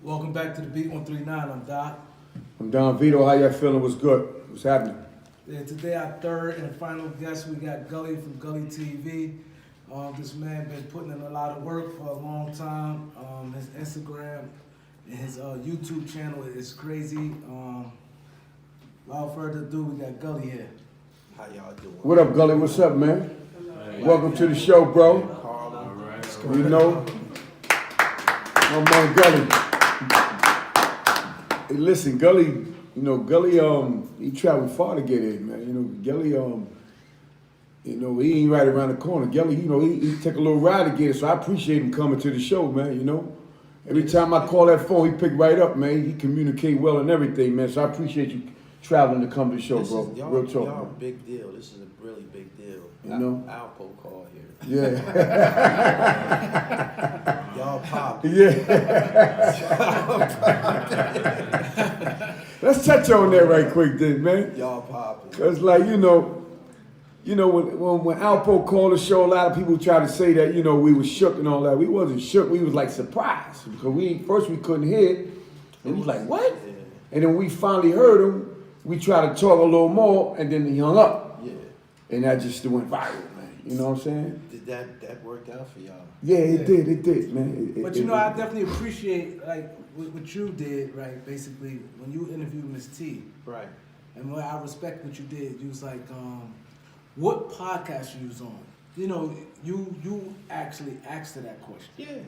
Welcome back to the Beat 139. I'm Doc. I'm Don Vito. How y'all feeling? What's good? What's happening? Yeah, today our third and final guest, we got Gully from Gully TV. This man been putting in a lot of work for a long time. His Instagram and his YouTube channel is crazy. Without further ado, we got Gully here. How y'all doing? What up, Gully? What's up, man? Welcome to the show, bro. You know, my man Gully. Hey, listen, Gully. You know, Gully. He traveled far to get in, man. You know, Gully. You know, he ain't right around the corner. Gully, you know, he took a little ride to get it, so I appreciate him coming to the show, man. You know, every time I call that phone, he pick right up, man. He communicate well and everything, man. So I appreciate you traveling to come to the show, bro. Real talk, y'all man. big deal. This is a really big deal. You know? ALPO call here. Yeah. Y'all pop. Yeah. Let's touch on that right quick, then, man. Y'all popping. Cause like you know, when Alpo called the show, a lot of people try to say that we was shook and all that. We wasn't shook. We was like surprised because we couldn't hear it, and we was like, what? Yeah. And then we finally heard him. We tried to talk a little more, and then he hung up. Yeah. And that just went viral, man. You know what I'm saying? Did that work out for y'all? Yeah, it did, man. But I definitely appreciate like what you did, right? Basically, when you interviewed Miss T. Right. And what I respect what you did. You was like, what podcast you was on? You know, you actually asked her that question. Yeah.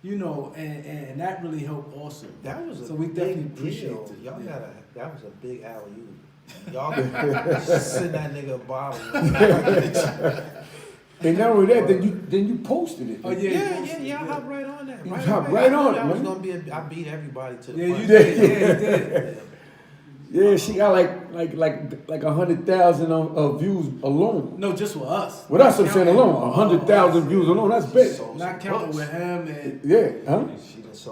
You know, and that really helped also. That was so we definitely big appreciate deal. it. Y'all yeah. that was a big alley-oop. Y'all send that nigga a bottle. And not only that, then you posted it. Oh yeah, I hopped right on that. You hopped right on it, I was man. gonna I beat everybody to the Yeah, punch. you did. Yeah, you did. Yeah, she got like 100,000 views alone. No, just with us. Well, that's what I'm saying alone. 100,000 views alone. That's big. Not counting with him and Yeah, huh?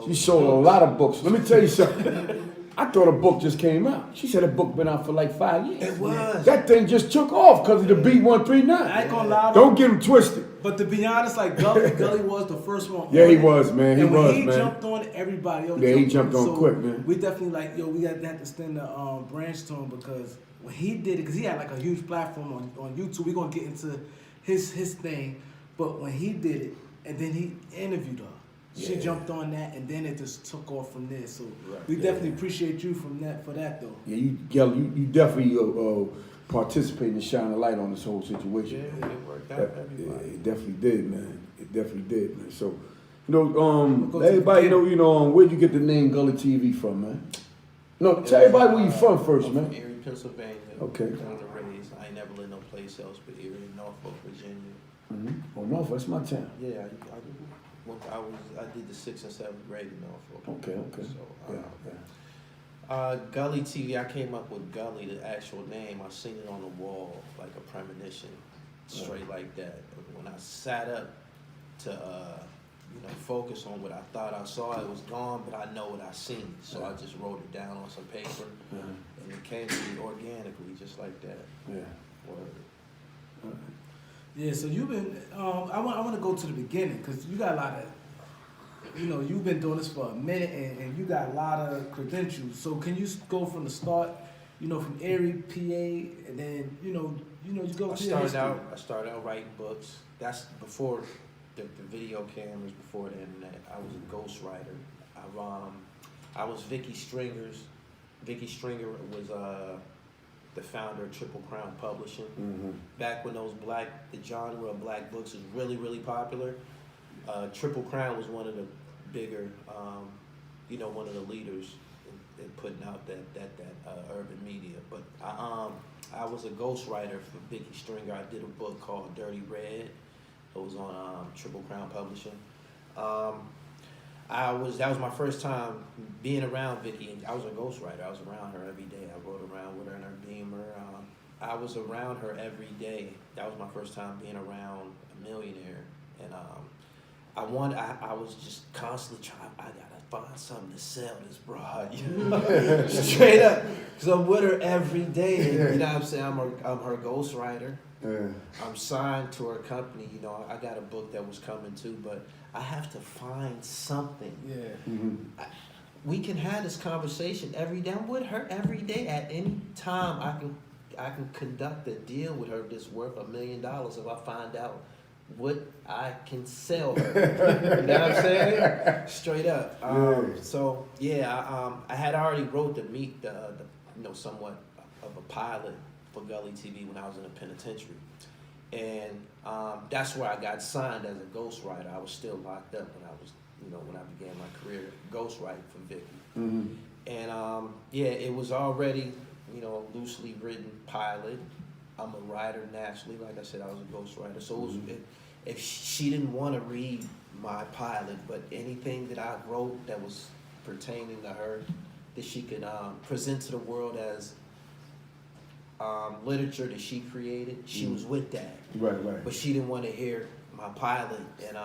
She sold a lot of books. Let me tell you something. I thought a book just came out. She said a book been out for like 5 years. It was. That thing just took off because of the Beat 139. I ain't gonna lie. Don't get him twisted. But to be honest, like Gully was the first one. Yeah, on he it. was, man. He and when was, he man. jumped on, everybody else. Yeah, he jumped on So quick, man. We definitely like, we had to extend the branch to him because when he did it, because he had like a huge platform on YouTube. We're gonna get into his thing, but when he did it, and then he interviewed her. She jumped on that, and then it just took off from there. So we definitely appreciate you for that though. Yeah, you definitely participated and shine a light on this whole situation. Yeah, it worked out for everybody. It definitely did, man. It definitely did, man. So, let everybody know, where'd you get the name Gully TV from, man? No, tell everybody where you from first, I'm man. from Erie, Pennsylvania. Okay. Born and raised. I ain't never lived no place else but Erie, Norfolk, Virginia. Oh, Norfolk, that's my town. Yeah, I did the 6th and 7th grade in Norfolk. Okay. So, Yeah. Gully TV, I came up with Gully, the actual name. I seen it on the wall like a premonition, straight like that. When I sat up to focus on what I thought I saw, it was gone, but I know what I seen. So I just wrote it down on some paper, and it came to me organically, just like that. Yeah. Word. Yeah, so you've been. I want to go to the beginning because you got a lot of. You've been doing this for a minute and you got a lot of credentials. So can you go from the start? From Erie, PA, and then you go. I started out writing books. That's before the video cameras, before the internet. I was a ghostwriter. I was Vicky Stringer's. Vicky Stringer was the founder of Triple Crown Publishing. Mm-hmm. Back when the genre of black books was really, really popular, Triple Crown was one of the bigger, one of the leaders in putting out that urban media. But I was a ghostwriter for Vicky Stringer. I did a book called Dirty Red. It was on Triple Crown Publishing. That was my first time being around Vicky. I was a ghostwriter. I was around her every day. I rode around with her in her Beamer. I was around her every day. That was my first time being around a millionaire. And I was just constantly trying. I gotta find something to sell this broad, straight up, because I'm with her every day. You know what I'm saying? I'm her ghostwriter. I'm signed to her company. I got a book that was coming too, but I have to find something. Yeah. Mm-hmm. we can have this conversation every day. I'm with her every day. At any time, I can conduct a deal with her that's worth $1 million if I find out what I can sell her. You know what I'm saying? Straight up. So yeah, I had already wrote the somewhat of a pilot for Gully TV when I was in a penitentiary, and that's where I got signed as a ghostwriter. I was still locked up when I began my career ghostwriting for Vicky. Mm-hmm. And it was already loosely written pilot. I'm a writer naturally. Like I said, I was a ghostwriter. So it was, if she didn't want to read my pilot, but anything that I wrote that was pertaining to her, that she could present to the world as literature that she created, she was with that. Right. But she didn't want to hear my pilot, and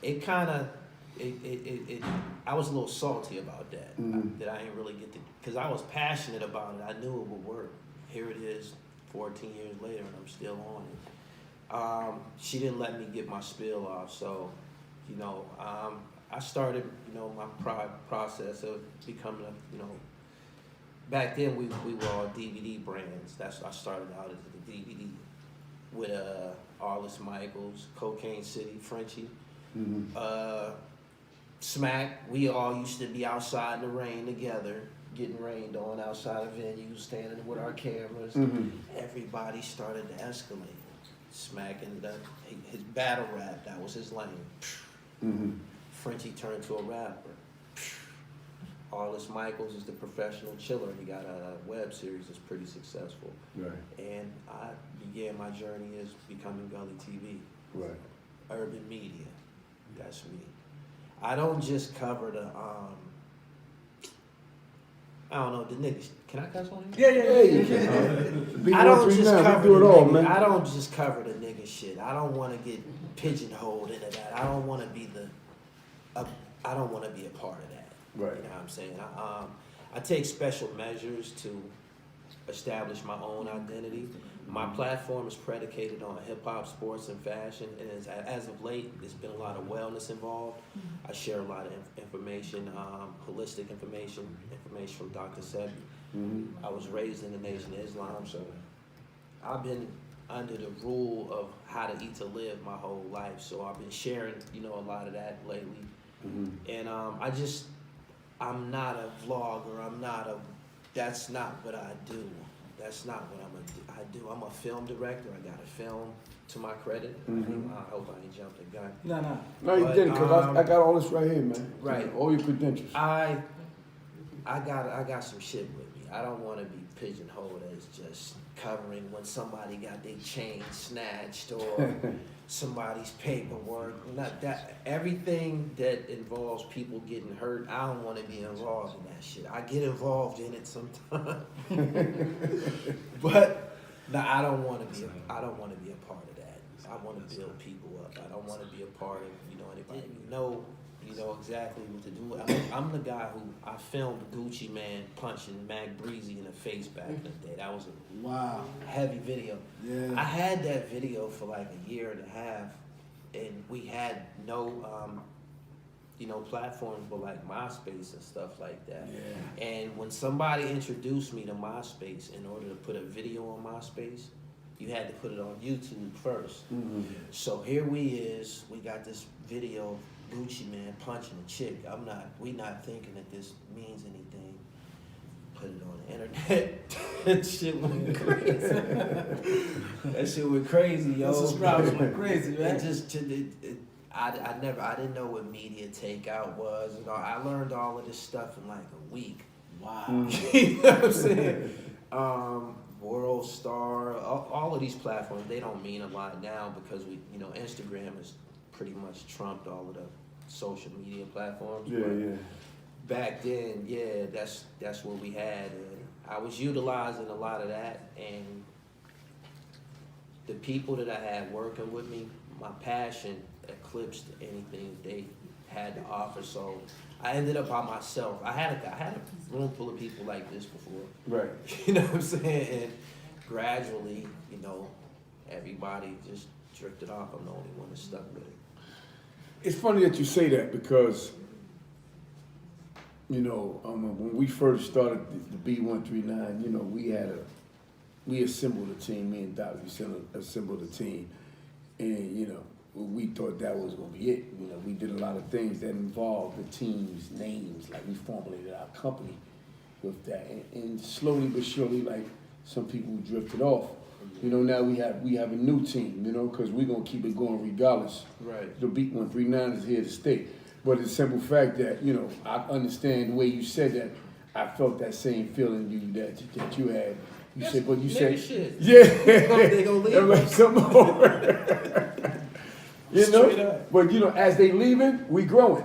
it kind of, I was a little salty about that. That I didn't really get to, because I was passionate about it. I knew it would work. Here it is, 14 years later, and I'm still on it. She didn't let me get my spill off, so I started my process of becoming back then we were all DVD brands. I started out as a DVD with Arliss Michaels, Cocaine City, Frenchie, Smack. We all used to be outside in the rain together, getting rained on outside of venues, standing with our cameras. Everybody started to escalate. Smack ended up his battle rap, that was his lane. Frenchie turned to a rapper. Arliss Michaels is the professional chiller. He got a web series that's pretty successful. Right. And I began my journey as becoming Gully TV. Right. Urban media. That's me. I don't just cover the I don't know, the niggas. Can I cuss on here? Yeah, you can. I don't just cover do it all, nigga, man. I don't just cover the nigga shit. I don't want to get pigeonholed into that. I don't want to be I don't want to be a part of that. Right. You know what I'm saying? I take special measures to establish my own identity. My platform is predicated on hip hop, sports, and fashion, and as of late, there's been a lot of wellness involved. I share a lot of information, holistic information from Dr. Sebi. I was raised in the Nation of Islam, so I've been under the rule of how to eat to live my whole life. So I've been sharing, a lot of that lately. And I'm not a vlogger. That's not what I do. That's not what I do. I'm a film director. I got a film to my credit. I hope I ain't jumped the gun. No, you didn't, because I got all this right here, man. Right. All your credentials. I got some shit with me. I don't want to be pigeonholed as just covering when somebody got their chain snatched or somebody's paperwork. Not that. Everything that involves people getting hurt, I don't want to be involved in that shit. I get involved in it sometimes, but no, I don't want to be a part of that. I want to build people up. I don't want to be a part of anybody. You know exactly what to do. I'm the guy who I filmed Gucci Man punching Mac Breezy in the face back in the day. That was a heavy video. Yeah. I had that video for like a year and a half, and we had no, platforms but like MySpace and stuff like that. Yeah. And when somebody introduced me to MySpace, in order to put a video on MySpace, you had to put it on YouTube first. So here we got this video of Gucci Man punching a chick. We not thinking that this means anything. Put it on the internet. That shit went crazy. That shit went crazy, yo. The subscribers went crazy, right? I didn't know what media takeout was. I learned all of this stuff in like a week. Wow. You know what I'm saying? World Star, all of these platforms, they don't mean a lot now because Instagram has pretty much trumped all of the social media platforms. Yeah. Back then, that's what we had, and I was utilizing a lot of that, and the people that I had working with me, my passion eclipsed anything they had to offer. So I ended up by myself. I had a room full of people like this before. Right. You know what I'm saying? And gradually, everybody just drifted off. I'm the only one that stuck with it. It's funny that you say that, because you know, when we first started the B139, you know, we assembled a team. Me and Doc, we assembled a team, and you know, we thought that was gonna be it. You know, we did a lot of things that involved the team's names, like we formulated our company with that, and slowly but surely, like some people drifted off. You know, now we have a new team. You know, because we're gonna keep it going regardless. Right. The Beat 139 is here to stay. But it's the simple fact that, you know, I understand the way you said that. I felt that same feeling that you had. You That's said, but you said, shit. yeah. They gonna leave I'm like, us. something over. You Straight know, up. but you know, as they leaving, we growing.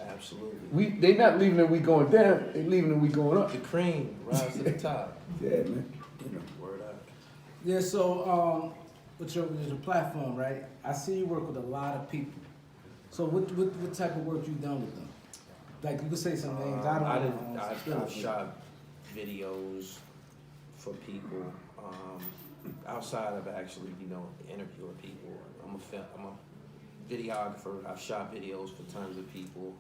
Absolutely. They not leaving and we going down. They leaving and we going up. The cream rise to the top. Yeah, man. You know. Word up. Yeah, so with your platform, right? I see you work with a lot of people. So what type of work you done with them? Like you could say some names. I don't know. I've shot videos for people outside of actually, you know, interviewing people. I'm a videographer. I've shot videos for tons of people.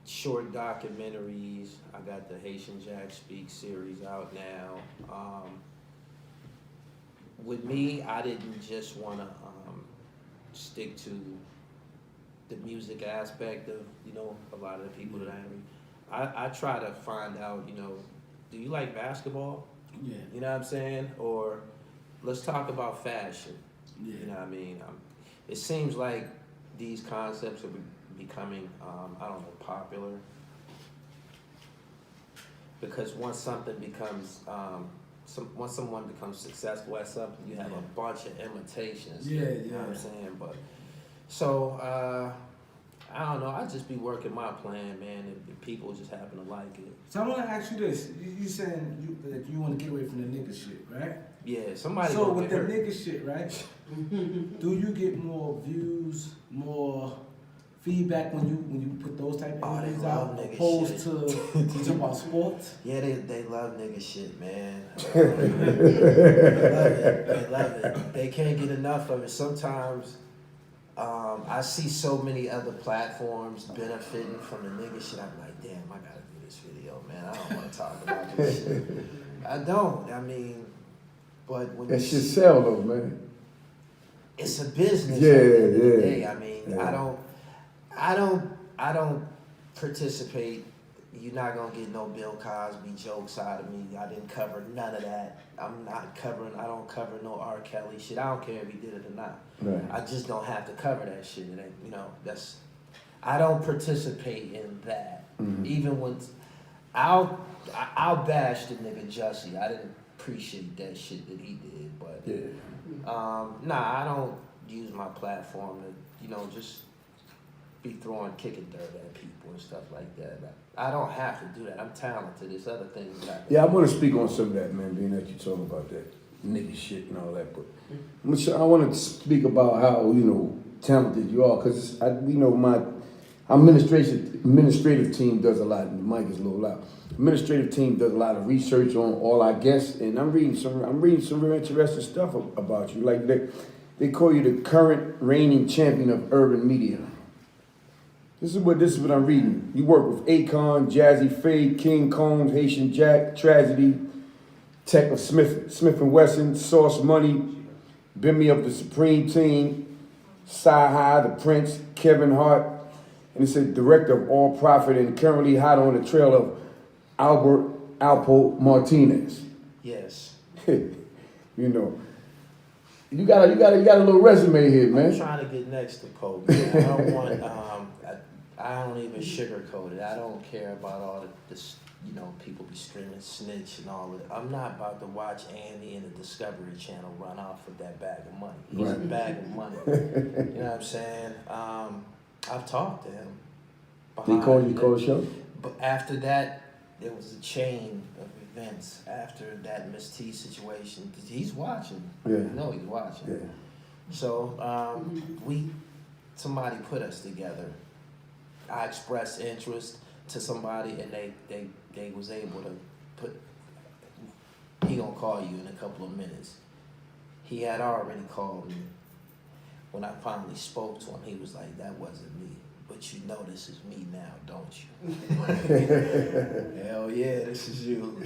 Short documentaries. I got the Haitian Jack Speak series out now. With me, I didn't just want to stick to the music aspect of, you know, a lot of the people that I try to find out, you know, do you like basketball? Yeah. You know what I'm saying? Or let's talk about fashion. Yeah. You know what I mean? It seems like these concepts are becoming, I don't know, popular. Because once something becomes, once someone becomes successful at something, you have a bunch of imitations. Yeah, You know what I'm saying? But so I don't know. I just be working my plan, man. If people just happen to like it. So I want to ask you this: you saying that you want to get away from the nigga shit, right? Yeah, somebody. So gonna with get the hurt. nigga shit, right? Do you get more views, more feedback when you put those type Oh, of they images love out, nigga opposed shit. to you talking about sports? Yeah, they love nigga shit, man. They love it. They can't get enough of it. Sometimes I see so many other platforms benefiting from the nigga shit. I'm like, damn, I gotta do this video, man. I don't want to talk about this shit. I don't. I mean, but when That you shit see, sell though, man. it's a business. Yeah, at the end of the yeah. day. I mean, Yeah. I don't participate. You're not gonna get no Bill Cosby jokes out of me. I didn't cover none of that. I don't cover no R. Kelly shit. I don't care if he did it or not. Right. I just don't have to cover that shit. It ain't, you know, I don't participate in that. Mhm. Even when I'll bash the nigga Jussie. I didn't appreciate that shit that he did, but Yeah. nah, I don't use my platform to, you know, just be kicking dirt at people and stuff like that. I don't have to do that. I'm talented. There's other things that I can Yeah, I do. want to speak on some of that, man, being that you talking about that nigga shit and all that. But I want to speak about how, you know, talented you are, because, you know, my administrative team does a lot, and the mic is a little loud. Administrative team does a lot of research on all our guests, and I'm reading some very interesting stuff about you. Like they call you the current reigning champion of urban media. This is what I'm reading. You work with Akon, Jazzy Faye, King Combs, Haitian Jack, Tragedy, Tech of Smith and Wesson, Sauce Money, Bimmy of the Supreme Team, Sci-Hi, The Prince, Kevin Hart, and it said director of All Profit and currently hot on the trail of Alpo Martinez. Yes. You know, you got a little resume here, man. I'm trying to get next to Pope. Man. I don't want. I don't even sugarcoat it. I don't care about all this. You know, people be screaming snitch and all of it. I'm not about to watch Andy and the Discovery Channel run off with that bag of money. He's a Right. bag of money. You know what I'm saying? I've talked to him. They call the show? But after that, there was a chain of events after that Miss T situation. He's watching. Yeah. No, he's watching. Yeah. So somebody put us together. I expressed interest to somebody, and they was able to put. He gonna call you in a couple of minutes. He had already called me. When I finally spoke to him, he was like, "That wasn't me." but you know this is me now, don't you? Hell yeah, this is you.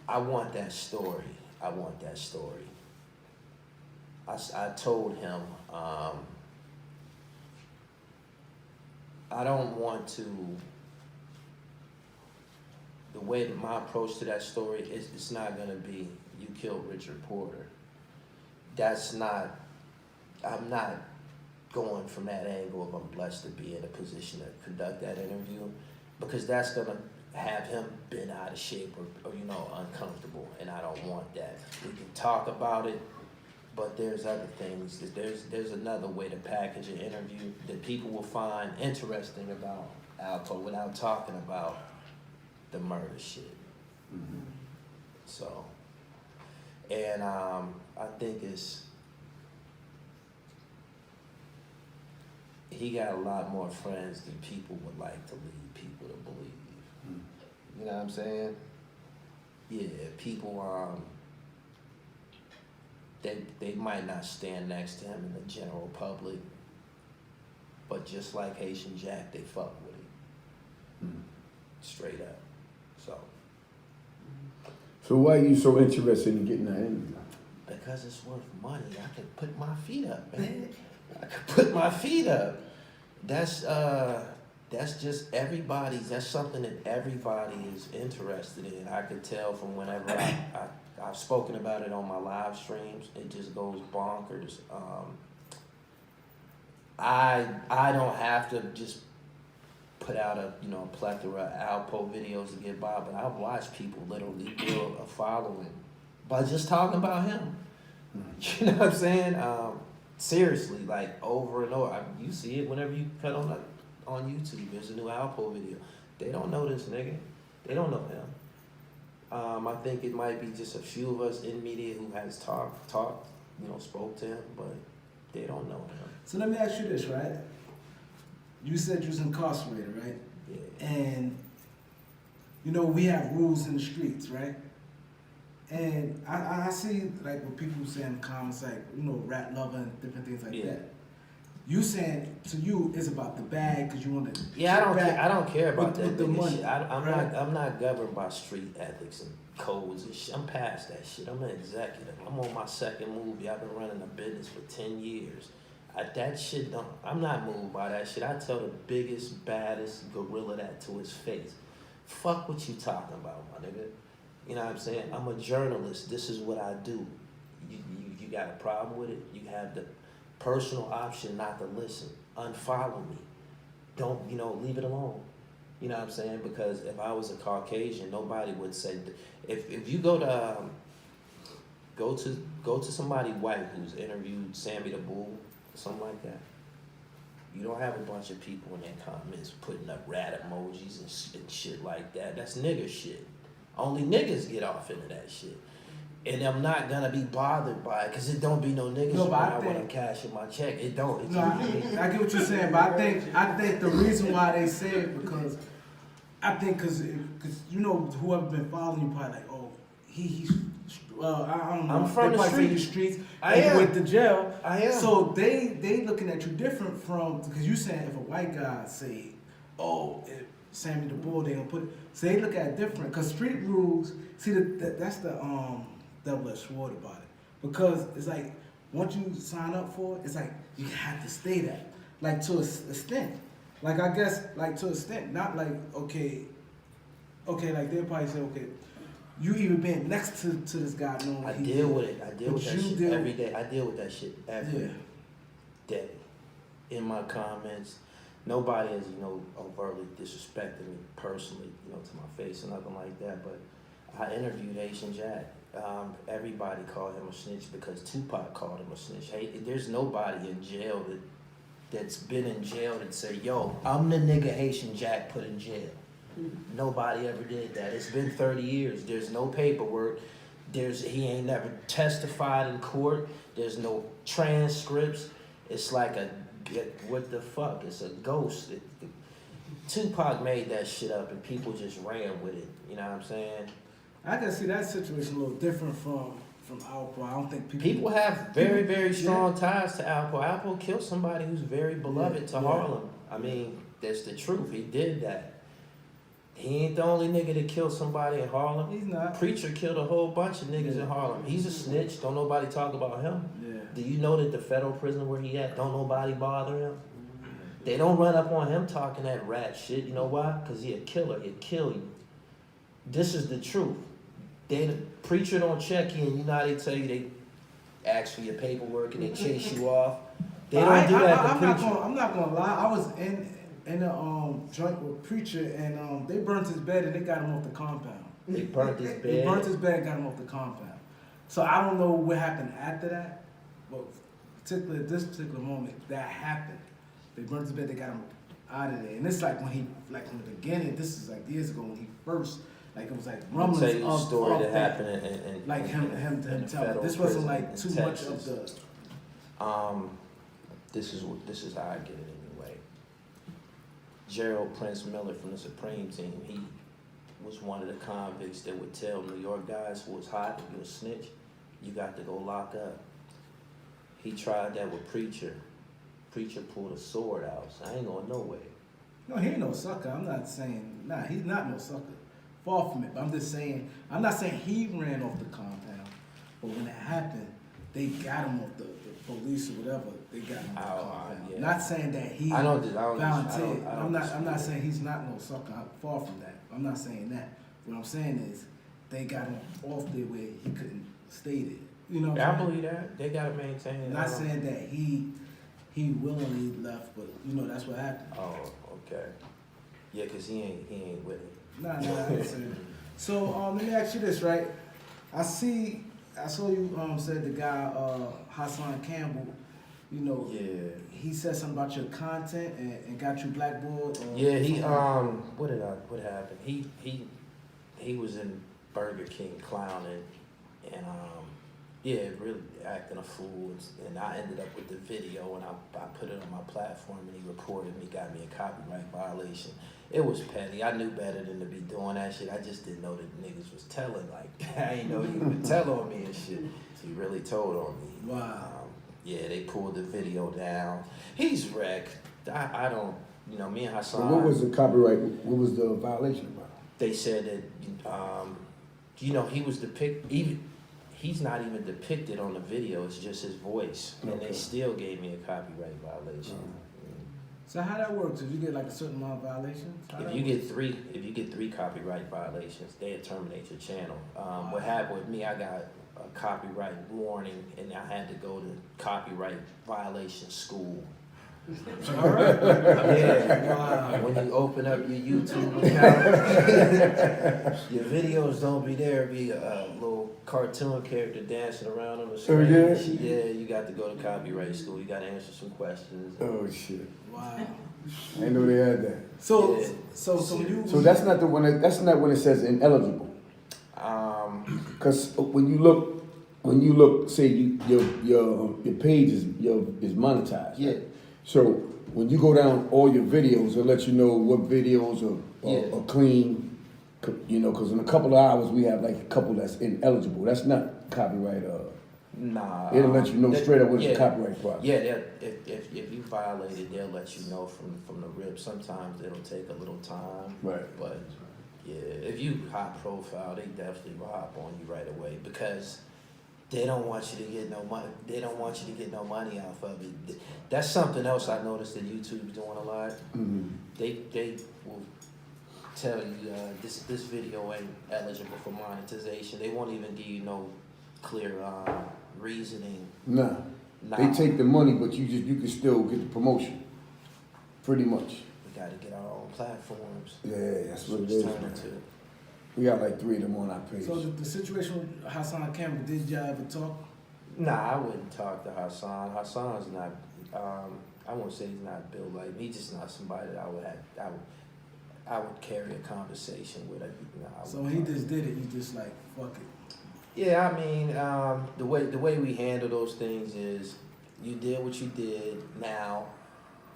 I want that story. I want that story. I told him, I don't want to, the way that my approach to that story is, it's not gonna be, you killed Richard Porter. That's not, I'm not going from that angle of I'm blessed to be in a position to conduct that interview, because that's gonna have him been out of shape or you know, uncomfortable, and I don't want that. We can talk about it, but there's other things. There's another way to package an interview that people will find interesting about ALPO without talking about the murder shit. Mm-hmm. So, and I think he got a lot more friends than people would like to lead people to believe. You know what I'm saying? Yeah, people, they might not stand next to him in the general public, but just like Haitian Jack, they fuck with him. Straight up. So why are you so interested in getting that interview? Because it's worth money. I could put my feet up, man. I could put my feet up. That's just that's something that everybody is interested in. I could tell from whenever I've spoken about it on my live streams. It just goes bonkers. I don't have to just put out a plethora of ALPO videos to get by, but I've watched people literally build a following by just talking about him. You know what I'm saying? Seriously, like over and over. You see it whenever you cut on YouTube. There's a new ALPO video. They don't know this nigga. They don't know him. I think it might be just a few of us in media who has talked, spoke to him, but they don't know him. So let me ask you this, right? You said you was incarcerated, right? Yeah. And, we have rules in the streets, right? And I see, like, what people say in the comments, like, rat lover and different things like that. You saying, to you, it's about the bag, because you want to... Yeah, I don't care about that. With the money. Shit. I'm not governed by street ethics and codes and shit. I'm past that shit. I'm an executive. I'm on my second movie. I've been running a business for 10 years. That shit I'm not moved by that shit. I tell the biggest, baddest gorilla that to his face. Fuck what you talking about, my nigga. You know what I'm saying? I'm a journalist. This is what I do. You got a problem with it? You have the personal option not to listen. Unfollow me. Don't, leave it alone. You know what I'm saying? Because if I was a Caucasian, nobody would say, if you go to somebody white who's interviewed Sammy the Bull, something like that. You don't have a bunch of people in their comments putting up rat emojis and shit like that. That's nigger shit. Only niggas get off into that shit. And I'm not gonna be bothered by it, because it don't be no niggas when I want to cash in my check. It don't. I get what you're saying, but I think the reason why they say it, because I think because whoever been following you probably like, oh, he's I don't know. I'm from the streets. I am. Went to jail. I am. So they looking at you different from, because you saying if a white guy say, oh, Sammy the Bull, they gonna put it. So they look at it different, because street rules. See, that's the double-edged sword about it, because it's like once you sign up for it, it's like you have to stay that, like to a extent. Like I guess like to a extent, not like okay, like they'll probably say okay. You even been next to this guy knowing I deal with it. I deal with that shit every day. I deal with that shit every day. In my comments, nobody has, overtly disrespected me personally, to my face or nothing like that. But I interviewed Haitian Jack. Everybody called him a snitch because Tupac called him a snitch. Hey, there's nobody in jail that's been in jail that say, yo, I'm the nigga Haitian Jack put in jail. Nobody ever did that. It's been 30 years. There's no paperwork. He ain't never testified in court. There's no transcripts. It's like what the fuck? It's a ghost. Tupac made that shit up and people just ran with it. You know what I'm saying? I can see that situation a little different from from ALPO. I don't think People have very, very strong ties to ALPO. ALPO killed somebody who's very beloved to Harlem. I mean, that's the truth. He did that. He ain't the only nigga that killed somebody in Harlem. He's not. Preacher killed a whole bunch of niggas in Harlem. He's a snitch. Don't nobody talk about him. Yeah. Do you know that the federal prison where he at, don't nobody bother him? They don't run up on him talking that rat shit. You know why? Because he a killer. He'll kill you. This is the truth. The preacher don't check in. You know how they tell you they ask for your paperwork and they chase you off? They don't do that to preacher. I'm not gonna lie. I was in a joint with preacher and they burnt his bed and they got him off the compound. They burnt his bed? They burnt his bed and got him off the compound. So I don't know what happened after that, but particularly at this particular moment, that happened. They burnt his bed, they got him out of there. And it's like when he, like in the beginning, this is like years ago when he first, like it was like rumblings I'll tell you a of story that that. happened in Like him telling. This wasn't like too much of the. This is how I get it anyway. Gerald Prince Miller from the Supreme Team, he was one of the convicts that would tell New York guys who was hot, if you a snitch, you got to go lock up. He tried that with Preacher. Preacher pulled a sword out, so I ain't going nowhere. No, he ain't no sucker. I'm not saying, nah, he's not no sucker. Far from it. But I'm just saying, I'm not saying he ran off the compound, but when it happened, they got him off the police or whatever. They got him off the compound. Yeah. Not saying that he volunteered. I'm not saying he's not no sucker. I'm far from that. I'm not saying that. What I'm saying is, they got him off there where he couldn't stay there. You know what I I'm saying? believe that. They gotta maintain it. Not saying that he willingly left, but you know that's what happened. Oh, okay. Yeah, cause he ain't with it. Nah, I ain't saying that. So let me ask you this, right? I saw you said the guy Hassan Campbell, you know, Yeah. he said something about your content and got you blackballed. Yeah, he what happened? He was in Burger King clowning and yeah, really acting a fool, and I ended up with the video and I put it on my platform and he recorded me, got me a copyright violation. It was petty. I knew better than to be doing that shit. I just didn't know that niggas was telling. Like, I ain't know you would tell on me and shit. He really told on me. Wow. Yeah, they pulled the video down. He's wrecked. I don't, you know, me and Hassan. So what was the copyright? What was the violation about? They said that, you know, he was he's not even depicted on the video. It's just his voice, and they still gave me a copyright violation. So how that works? If you get like a certain amount of violations? If you get three copyright violations, they terminate your channel. What happened with me? I got a copyright warning, and I had to go to copyright violation school. All right. Yeah. Wow. When you open up your YouTube account, your videos don't be there. It'll be a little cartoon character dancing around on the screen. Oh, yeah? Yeah, you got to go to copyright school. You got to answer some questions. Oh shit! Wow. I didn't know they had that. So Yeah. So that's not the one. That's not when it says ineligible. Because when you look, say your page is monetized. Yeah. So when you go down all your videos, it'll let you know what videos are clean. You know, because in a couple of hours we have like a couple that's ineligible. That's not copyright. Nah. It'll let you know straight up what's the copyright problem. Yeah, if you violate it, they'll let you know from the rip. Sometimes it'll take a little time. Right. But yeah, if you high profile, they definitely will hop on you right away because they don't want you to get no money. They don't want you to get no money off of it. That's something else I noticed that YouTube's doing a lot. Mm-hmm. They will tell you this video ain't eligible for monetization. They won't even give you no clear reasoning. Nah. They take the money, but you can still get the promotion. Pretty much. We got to get our own platforms. Yeah, that's what it it's is. turning Man. to. We got like 3 of them on our page. So the situation with Hassan Campbell, did y'all ever talk? Nah, I wouldn't talk to Hassan. Hassan's not. I won't say he's not built like me. He's just not somebody that I would carry a conversation with. So when he just did it, you just like fuck it. Yeah, I mean, the way we handle those things is, you did what you did. Now,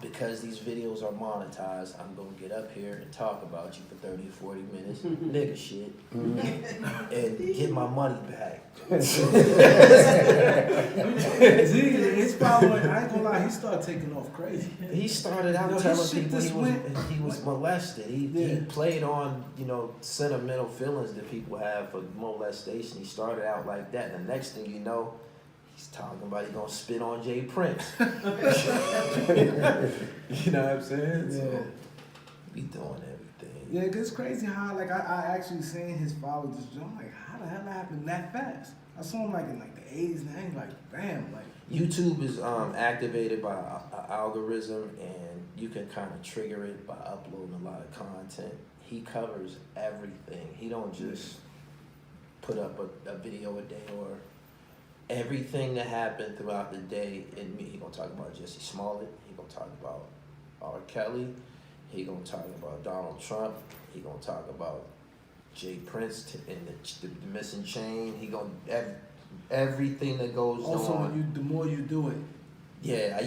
because these videos are monetized, I'm gonna get up here and talk about you for 30 or 40 minutes, nigga shit, and get my money back. His following, I ain't gonna lie, he started taking off crazy. He started out Yo, telling his shit people just he was molested. He Yeah. played on, sentimental feelings that people have for molestation. He started out like that. And the next thing you know, he's talking about he gonna spit on Jay Prince. You know what I'm saying? Yeah. So, we doing everything. Yeah, 'cause it's crazy how like I actually seen his followers just jump. Like, how the hell that happened that fast? I saw him like in like the 80s and I ain't like, bam, like. YouTube is activated by an algorithm, and you can kind of trigger it by uploading a lot of content. He covers everything. He don't just put up a video a day or everything that happened throughout the day. And he gonna talk about Jesse Smollett. He gonna talk about R. Kelly. He gonna talk about Donald Trump. He gonna talk about Jay Prince and the missing chain. He gonna everything that goes Also, on. the more you do it. Yeah.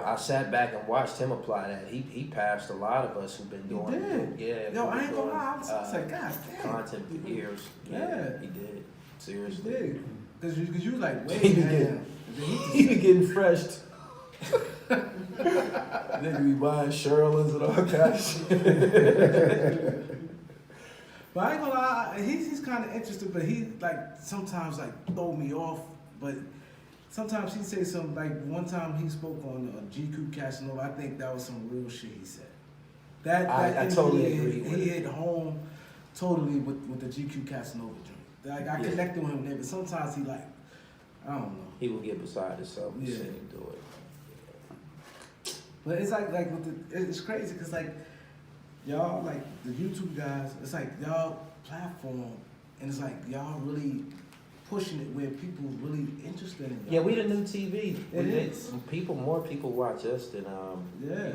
I sat back and watched him apply that. He passed a lot of us who've been doing did. it. Yeah. Yo, I ain't gonna doing, lie, I was like, God damn. content for years. Yeah. He did. He Seriously. did. Cause you was like, wait, He be man. getting- He He be getting fresh. Nigga be buying Sherlins and all kinds of shit. But I ain't gonna lie, he's kind of interested, but he like sometimes like throw me off. But sometimes he say something like one time he spoke on GQ Casanova. I think that was some real shit he said. I totally agree with He it. hit home totally with the GQ Casanova joint. Like I Yeah. connected with him there, but sometimes he like I don't know. He will get beside himself and Yeah. sit and do it. But it's like with it's crazy because like y'all like the YouTube guys, it's like y'all platform, and it's like y'all really pushing it where people really interested in y'all. Yeah, we the new TV. It is. More people watch us than Yeah.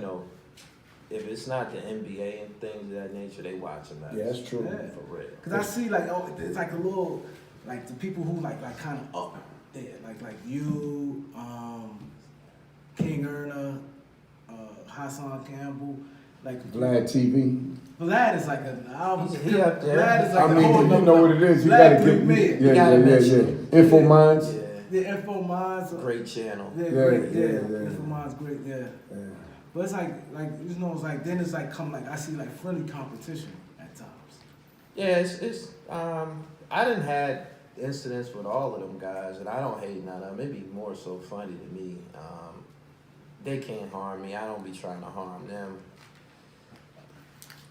if it's not the NBA and things of that nature, they watching us. Yeah, that's true. Yeah. For real. Cause I see like it's like a little like the people who like kind of up there, like you, King Erna, Hassan Campbell, like Vlad TV. Vlad is like an album. He up there. Vlad is like I mean, a whole you nother- know what it is. You Vlad gotta pretty get big. You gotta mention it. Info Minds. Yeah. The Info Minds. Great channel. Yeah, Yeah, great. Yeah, yeah. Info Minds great. Yeah. Yeah. But it's like it's like then it's like come like I see like friendly competition at times. Yeah, it's I done had incidents with all of them guys, and I don't hate none of them. It be more so funny to me. They can't harm me. I don't be trying to harm them.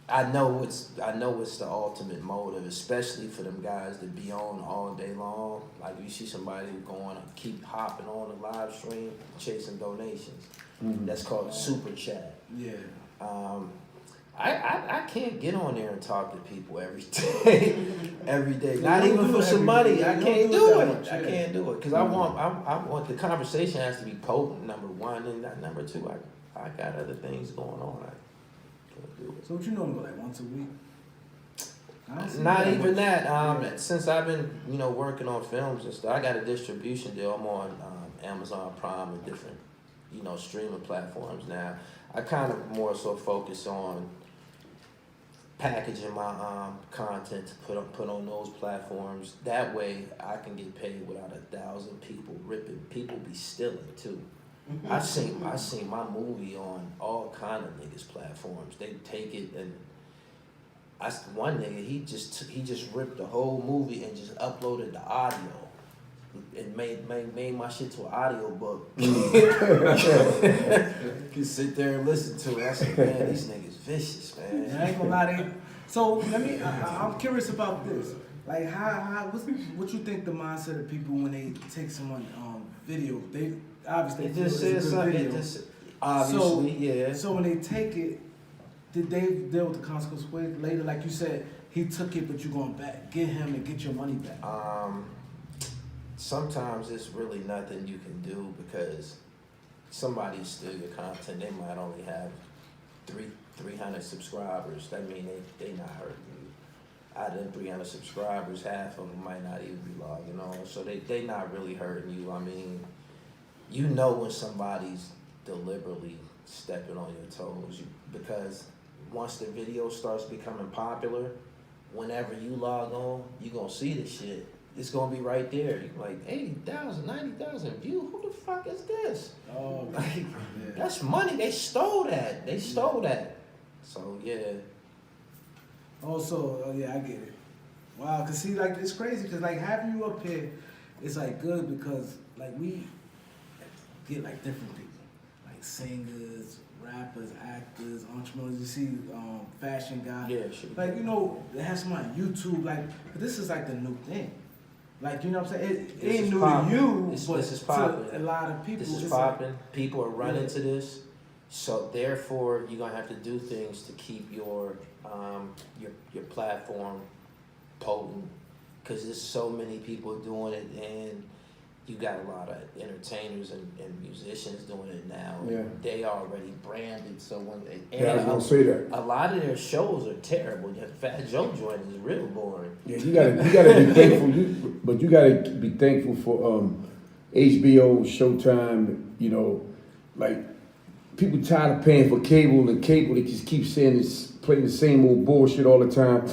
I know it's the ultimate motive, especially for them guys that be on all day long. Like you see somebody going and keep hopping on the live stream, chasing donations. Mhm. That's called a super chat. Yeah. I can't get on there and talk to people every day, every day. Not You don't even do for it some every money. day. I You can't don't do it do that it. much, I yeah. can't do it because I want the conversation has to be potent. Number one, and number two, I got other things going on. I can't do it. So what you normally go like once a week? I don't see Not that even much. that. Yeah. Since I've been working on films and stuff, I got a distribution deal. I'm on Amazon Prime and different streaming platforms now. I kind of more so focus on packaging my content to put on those platforms. That way I can get paid without 1,000 people ripping. People be stealing too. I seen my movie on all kind of niggas platforms. They take it and one nigga he just ripped the whole movie and just uploaded the audio. And made my shit to an audio book. You can sit there and listen to it. I said, man, these niggas vicious, man. Yeah, I ain't gonna lie. So let me. I'm curious about this. Like, what you think the mindset of people when they take someone video? They obviously It just feel it's says a good something. video. It just obviously, yeah. So when they take it, did they deal with the consequences later? Like you said, he took it, but you going back, get him and get your money back. Sometimes it's really nothing you can do because somebody steal your content. They might only have 300 subscribers. That mean they not hurting you. Out of them 300 subscribers, half of them might not even be logging on. So they not really hurting you. I mean, when somebody's deliberately stepping on your toes because once the video starts becoming popular, whenever you log on, you're gonna see the shit. It's gonna be right there. You're like 80,000, 90,000 views. Who the fuck is this? Oh, Like, yeah. that's money. They stole that. They stole that. So yeah. Also, oh yeah, I get it. Wow, cause see, like it's crazy, cause like having you up here, it's like good because like we get like different people, like singers, rappers, actors, entrepreneurs. You see, fashion guy. Yeah, shit. Like you know, it has some on YouTube. Like this is like the new thing. Like you know what I'm saying? It This ain't is new poppin'. to you, This but is poppin'. to a lot of people, This is it's popping. People are running Yeah. to this. So therefore, you're gonna have to do things to keep your platform potent, because there's so many people doing it, and you got a lot of entertainers and musicians doing it now. Yeah. They already branded, so when they Yeah, I was gonna say that. a lot of their shows are terrible. The Fat Joe joint is real boring. Yeah, you gotta be thankful. But you gotta be thankful for HBO, Showtime. You know, like people tired of paying for cable. The cable they just keep saying it's playing the same old bullshit all the time.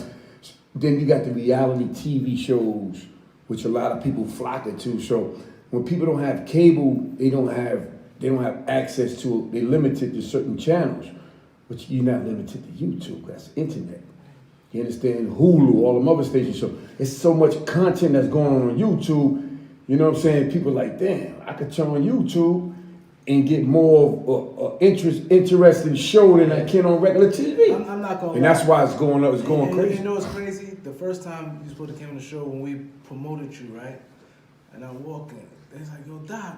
Then you got the reality TV shows, which a lot of people flocking to. So when people don't have cable, they don't have access to it. They're limited to certain channels, but you're not limited to YouTube. That's internet. You understand? Hulu, all them other stations. So it's so much content that's going on YouTube. You know what I'm saying? People are like, damn, I could turn on YouTube and get more interesting show than I can on regular TV. I'm not gonna. And that's why it's going up. It's going and crazy. You know what's crazy? The first time you supposed to came on the show when we promoted you, right? And I'm walking. It's like, yo, Doc,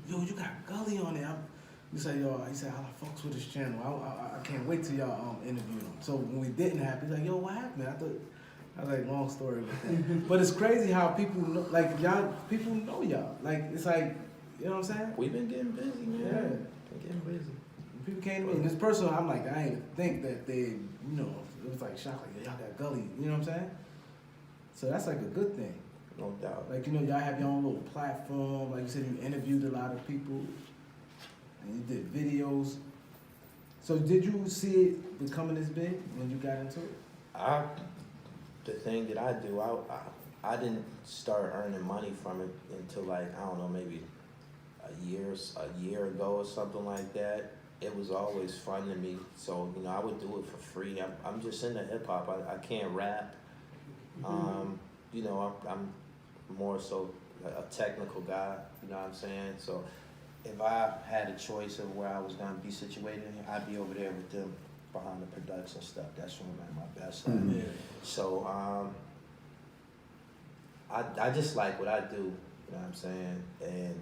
yo, you got Gully on there. You say, yo, he said, I fucks with his channel. I can't wait till y'all interview him. So when we didn't happen, he's like, yo, what happened? I was like, long story with that. But it's crazy how people know, like y'all, people know y'all. Like it's like, you know what I'm saying? We've been getting busy, man. Yeah. Been getting busy. People came to me, and this person, I'm like, I ain't think that they, you know, it was like shock, like, y'all got Gully, you know what I'm saying? So that's like a good thing. No doubt. Like, you know, y'all have your own little platform. Like you said, you interviewed a lot of people, and you did videos. So did you see it becoming this big when you got into it? The thing that I do, I didn't start earning money from it until like, I don't know, maybe a year ago or something like that. It was always fun to me, so you know I would do it for free. I'm just into hip hop. I can't rap. You know I'm more so a technical guy. You know what I'm saying? So if I had a choice of where I was gonna be situated, I'd be over there with them behind the production stuff. That's when I'm at my best. Mhm. Yeah. So I just like what I do, you know what I'm saying? And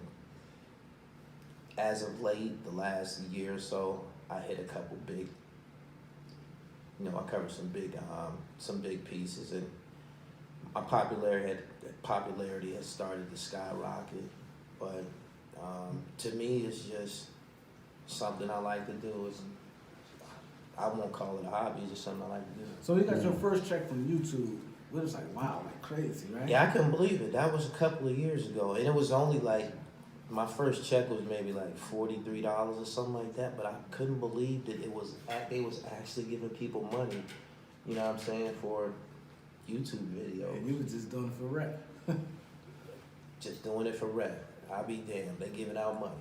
as of late, the last year or so, I hit a couple big, you know, I covered some big pieces, and my popularity has started to skyrocket. But to me, it's just something I like to do. I won't call it a hobby, it's just something I like to do. So you got your first check from YouTube. It was like, wow, like crazy, right? Yeah, I couldn't believe it. That was a couple of years ago, and it was only like, my first check was maybe like $43 or something like that, but I couldn't believe that they was actually giving people money, you know what I'm saying, for YouTube videos. And you was just doing it for rep. Just doing it for rep. I'll be damned, they giving out money.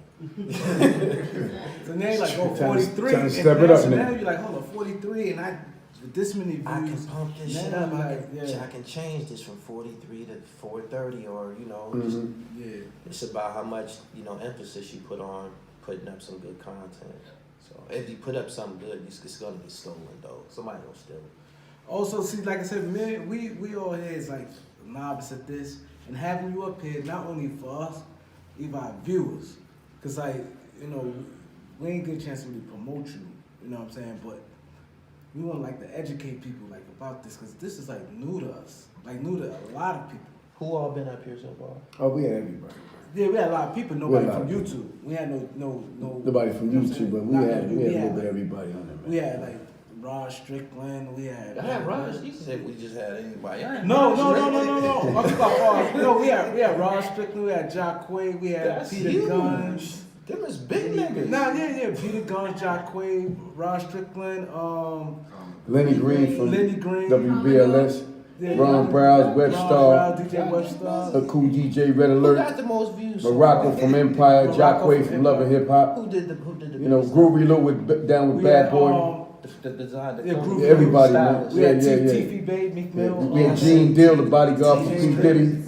So now you're like, oh, Trying to 43. step and it now, up so now. now you're like, hold on, 43, and I, with this many views. I can pump this now shit up. I'm I like, can change this from 43 to 430, or you know, Mhm. just, yeah. it's about how much, you know, emphasis you put on putting up some good content. So if you put up something good, it's gonna get stolen though. Somebody gonna steal it. Also, see, like I said, man, we all here is like novice at this, and having you up here not only for us, even our viewers, cause like you know, we ain't get a chance to really promote you, you know what I'm saying? But we want like to educate people like about this, cause this is like new to us, like new to a lot of people. Who all been up here so far? Oh, we had everybody. Yeah, we had a lot of people, We nobody had a lot from of YouTube. We had no Nobody from you know what I'm YouTube, saying? but we Not had a interview, little bit like, everybody on there, man. we had like Rod Strickland, we had. I had Raj. You said we just had anybody. I had No. Raj Strickland. I'm talking about, no, we had Rod Strickland, we had Jacquay, we had That's Peter huge. Guns. Them is big niggas. Nah, yeah. Peter Guns, Jacquay, Ron Strickland, Lenny Green from Lenny Green, WBLS. yeah, Ron Browse, Ron Webstar, Browse, DJ Webstar. a cool DJ, Red Who Alert, got the most views? Morocco from Empire, Morocco Jacquay from from Love and Hip Hop. Who did the You know, biggest Groovy Low with down with We Bad had, Boy. the design, the Yeah, code, Groovy Yeah, everybody, man. stylist. We had Yeah. Tiffy Babe, Meek Mill. We had Gene Deal, the bodyguard from P. Diddy.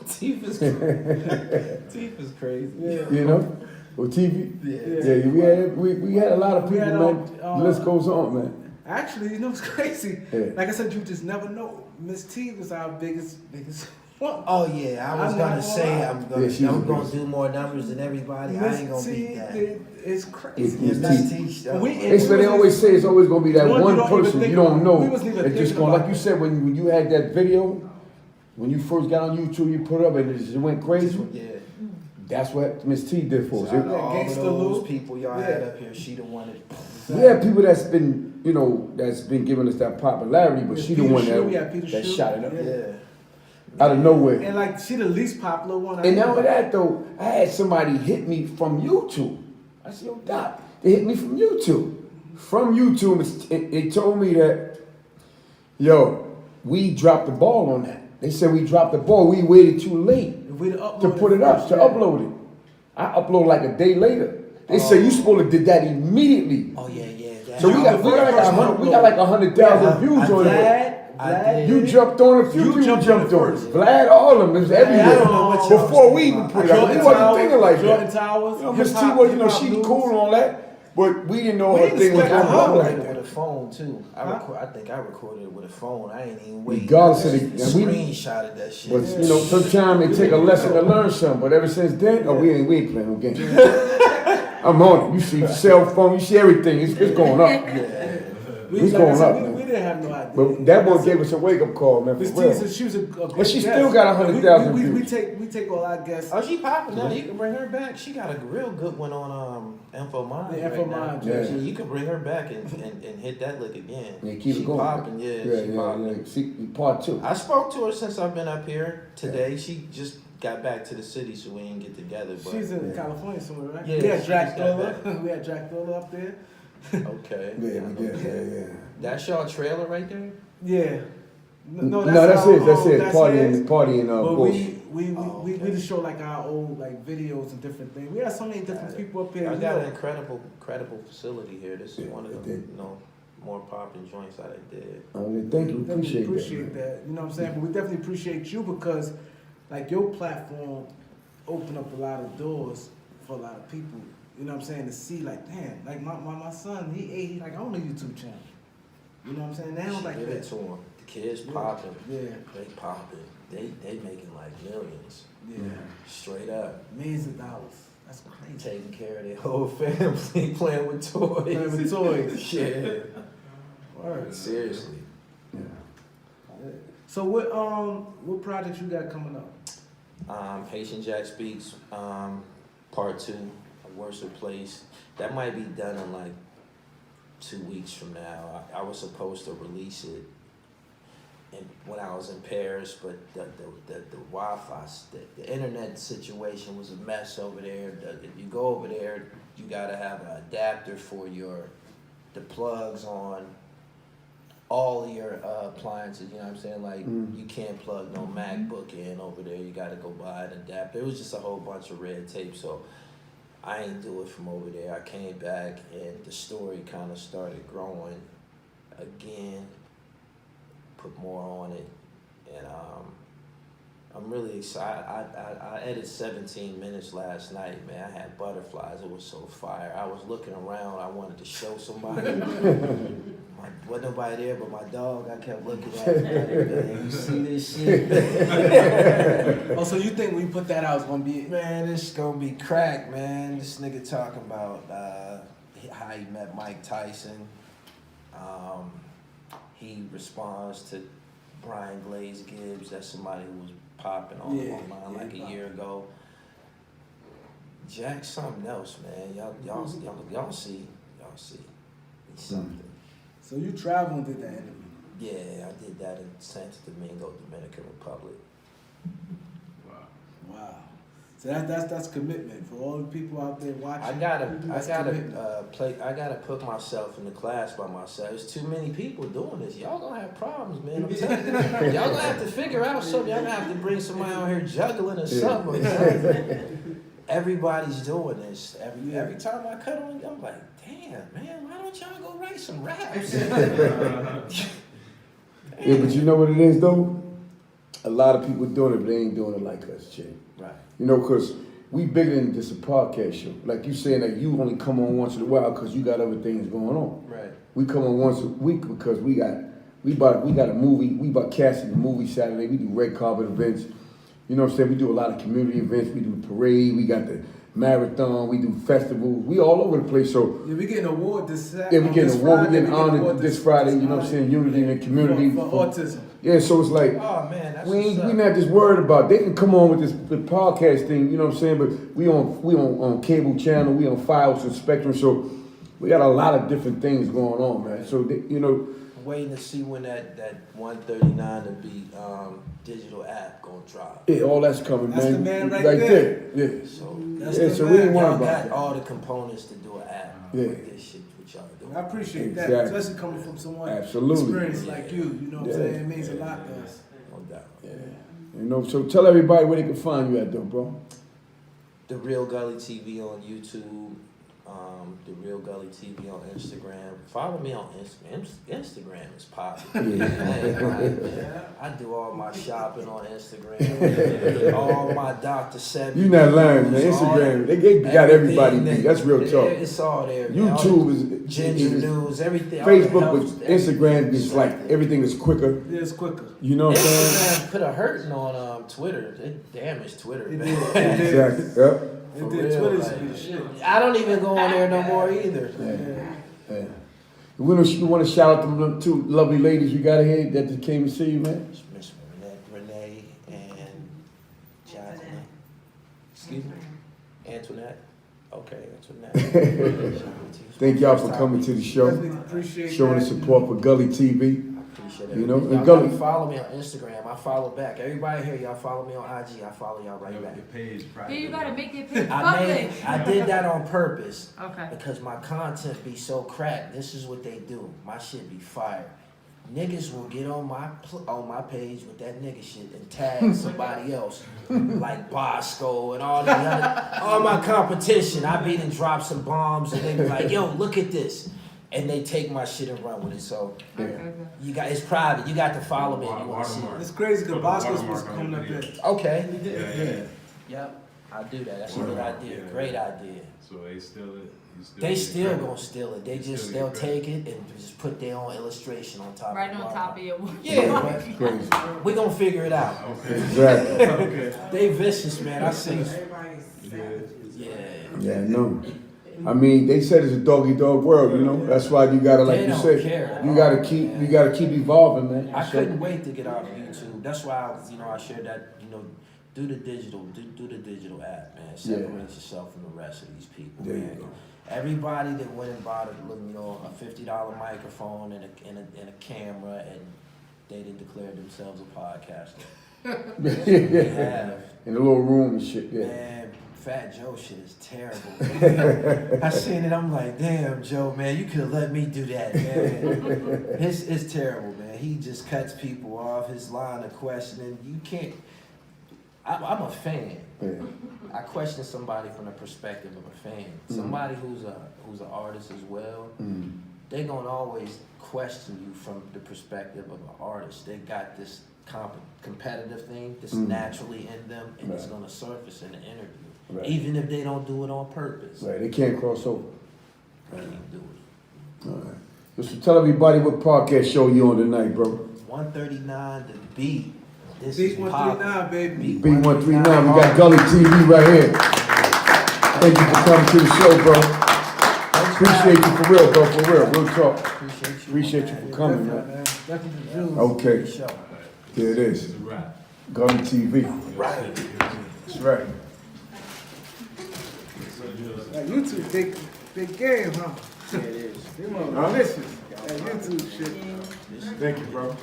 Teeth is crazy. Teeth is crazy. Yeah. You know, or TV. Yeah. Yeah, we had a lot of We people, had, man. The list goes on, man. Actually, you know what's crazy? Yeah. Like I said, you just never know. Miss T was our biggest one. Oh yeah, I was I'm gonna not say gonna lie. I'm gonna Yeah, she's the I'm gonna biggest. do more numbers than everybody. I ain't gonna beat that. It's crazy. It's Miss T. T, stuff. It's what they always say. It's always gonna be that One you one don't even person think you don't about. know. We wasn't even It's just thinking gonna, about like you it. said, when you had that video, when you first got on YouTube, you put it up and it just went crazy. Yeah. That's what Miss T did for us. So out of all of Gangsta those Lou. people y'all Yeah. had up here, she the one that. We have people that's been, you know, that's been giving us that popularity, but Yeah, she the Peter one Shue, we had that, Peter that Shue. shot it up Yeah. out of nowhere. And like she the least popular one. And not only that though, I had somebody hit me from YouTube. I said, yo, Doc, they hit me from YouTube. From YouTube, they told me that, yo, we dropped the ball on that. They said we dropped the ball. We waited too late to put it up, to upload it. I upload like a day later. They said you supposed to did that immediately. Oh yeah. That. So we got like 100,000 views on it. Vlad, You jumped on a few people jumped jumped on on it it. first. Vlad, all of them, it was everywhere. I don't know what y'all Before was we thinking even about. put it out, we wasn't thinking like Jordan that. Towers. You know, Miss T was, you know, she cool and all that, but we didn't know We her didn't thing was expect gonna her look I like recorded it that. with a phone too. I think I recorded it with a phone. I ain't even waiting. Regardless of I the- and we- screenshotted that shit. But you know, sometimes they take a lesson to learn something. But ever since then, we ain't playing no games. I'm on it. You see cell phone, you see everything. It's going up. It's going up, man. We didn't have no idea. But that boy gave us a wake up call, man. Miss For T real. said she was a great But she guest. still got 100,000 We views. take all our guests. Oh, she popping now. You can bring her back. She got a real good one on Info Mind. Yeah, Info right now. Mind, yeah. You can bring her back and hit that lick again. Yeah, keep she it going. popping, she popping. Yeah. See, part two. I spoke to her since I've been up here today. She just got back to the city, so we didn't get together. But She's in California somewhere, right? Yeah, we had she Jack just got Dola. We had Jack Dola up there. okay. Yeah. That's y'all trailer right there. Yeah. No, that's it. That's it. Party in But Bush. we just show like our old like videos and different things. We had so many different people up here. I you got know. an incredible facility here. This is one of the did. more popping joints that I did. Thank you. We definitely Appreciate that. that. You know what I'm saying? But we definitely appreciate you because like your platform opened up a lot of doors for a lot of people. You know what I'm saying? To see like, damn, like my son, he like, I own a YouTube channel. You know what I'm saying? Now like Give it that. to them. The kids popping. Yeah. They popping. They making like millions. Yeah. Straight up. Millions of dollars. That's crazy. Taking care of their whole family, playing with toys. Playing with toys. Yeah. Word. Seriously. So what projects you got coming up? Haitian Jack Speaks, part 2, A Worser Place. That might be done in like 2 weeks from now. I was supposed to release it when I was in Paris, but the Wi-Fi, the internet situation was a mess over there. If you go over there, you gotta have an adapter for the plugs on all your appliances, you know what I'm saying? Like, you can't plug no MacBook in over there. You got to go buy an adapter. It was just a whole bunch of red tape, so I ain't do it from over there. I came back, and the story kind of started growing again, put more on it, and I'm really excited. I edited 17 minutes last night, man. I had butterflies. It was so fire. I was looking around. I wanted to show somebody. Wasn't nobody there but my dog. I kept looking at it. Like, man, you see this shit? Oh, so you think when you put that out, it's gonna be Man, this gonna be crack, man. This nigga talking about how he met Mike Tyson. He responds to Brian Glaze Gibbs. That's somebody who was popping on online like a year ago. Jack's something else, man. Y'all see. He's something. So you travel and did that interview? Yeah, I did that in Santo Domingo, Dominican Republic. Wow. So that's commitment for all the people out there watching. I gotta put myself in the class by myself. There's too many people doing this. Y'all gonna have problems, man. I'm telling you. Y'all gonna have to figure out something. Y'all gonna have to bring somebody out here juggling or something. Everybody's doing this. Every time I cut on, I'm like, damn, man, why don't y'all go write some raps? Yeah, but you know what it is though? A lot of people doing it, but they ain't doing it like us, Jay. Right. You know, because we bigger than just a podcast show. Like you saying that you only come on once in a while because you got other things going on. Right. We come on once a week because we got a movie. We about casting a movie Saturday. We do red carpet events. You know what I'm saying? We do a lot of community events. We do parade. We got the marathon. We do festivals. We all over the place. So yeah, we getting an award this Saturday. yeah, we getting an award. We getting honored this Friday. You know what I'm saying? Unity in the community for autism. Yeah, so it's like Oh man, that's we not just worried about. They can come on with the podcast thing. You know what I'm saying? But we on cable channel. We on Files and Spectrum. So we got a lot of different things going on, man. So you know. Waiting to see when that 139 to be digital app gonna drop. Yeah, all that's coming, That's man. the man right there. there. Yeah. So So we ain't worried y'all about got that. all the components to do an app. Yeah. With this shit, what y'all doing. I appreciate Exactly. that, especially coming from someone Absolutely. experienced like you. You know what I'm Yeah. saying? It means a lot to us. No doubt. Yeah. You know, so tell everybody where they can find you at, though, bro. The Real Gully TV on YouTube. The Real Gully TV on Instagram. Follow me on Instagram. Instagram is popping. Yeah. I do all my shopping on Instagram. All my Dr. Sebi. You not lying, man. news, Instagram, they got everybody beat. That's real talk. It's all there. Man. YouTube is Ginger news, everything. Facebook, all the but helps, Instagram is like everything is quicker. Yeah, it's quicker. You know what I'm saying? Instagram put a hurting on Twitter. It damaged Twitter, It man. did. Exactly. Yep. It For did. real, Twitter like, should be the shit. I don't even go on there no more either. Yeah. We want to shout out to the two lovely ladies we got here that just came to see you, man. Miss Renee and Jasmine. Excuse me? Antoinette. Okay, Antoinette. Thank y'all for coming to the show, Definitely appreciate showing the that. support for Gully TV. Appreciate it. You know, Y'all Gully- gotta follow me on Instagram. I follow back. Everybody here, y'all follow me on IG. I follow y'all right back. Your page private. Yeah, you gotta make your page I public. did that on purpose. Okay. Because my content be so cracked. This is what they do. My shit be fire. Niggas will get on my page with that nigga shit and tag somebody else, like Bosco and all my competition. I beat and drop some bombs and they be like, "Yo, look at this," and they take my shit and run with it. So it's private. You got to follow me if you want to see it. It's crazy because Bosco's supposed to come up there. Okay. Yeah. Yep. I do that. That's a good idea. Great idea. So they steal it. They still gonna steal it. They'll get take it and just put their own illustration on top. Right of on it. top of your wall. Yeah, Crazy. we gonna figure it out. Exactly. Okay. They vicious, man. I see. Yeah. Yeah, no. I mean, they said it's a doggy dog world, you know. That's why you gotta, like They you don't said, care. you gotta keep evolving, man. I couldn't wait to get out of YouTube. That's why I shared that. Do the digital app, man. Separate yourself from the rest of these people, There you man. go. Everybody that went and bought a $50 microphone and a camera, and they didn't declare themselves a podcaster. They have. In the little room and shit, yeah. Man, Fat Joe shit is terrible. I seen it, I'm like, damn, Joe, man, you could have let me do that, man. It's terrible, man. He just cuts people off, his line of questioning. You can't. I'm a fan. Yeah. I question somebody from the perspective of a fan. Somebody who's an artist as well. They're gonna always question you from the perspective of an artist. They got this competitive thing that's naturally in them, and it's gonna surface in the interview, even if they don't do it on purpose. Right, they can't cross over. They can't do it. All right. Just tell everybody what podcast show you on tonight, bro. 139 The Beat. This Beat is 139, baby. B139, we got Gully TV right here. Thank you for coming to the show, bro. Appreciate you for real, bro, for real talk. Appreciate you for coming, man. Definitely the Jews. Okay, Show. there it is. It's a wrap. Gully TV. Right. That's right. That YouTube, big game, huh? Yeah, it is. Them are delicious. That YouTube shit. Thank you, bro.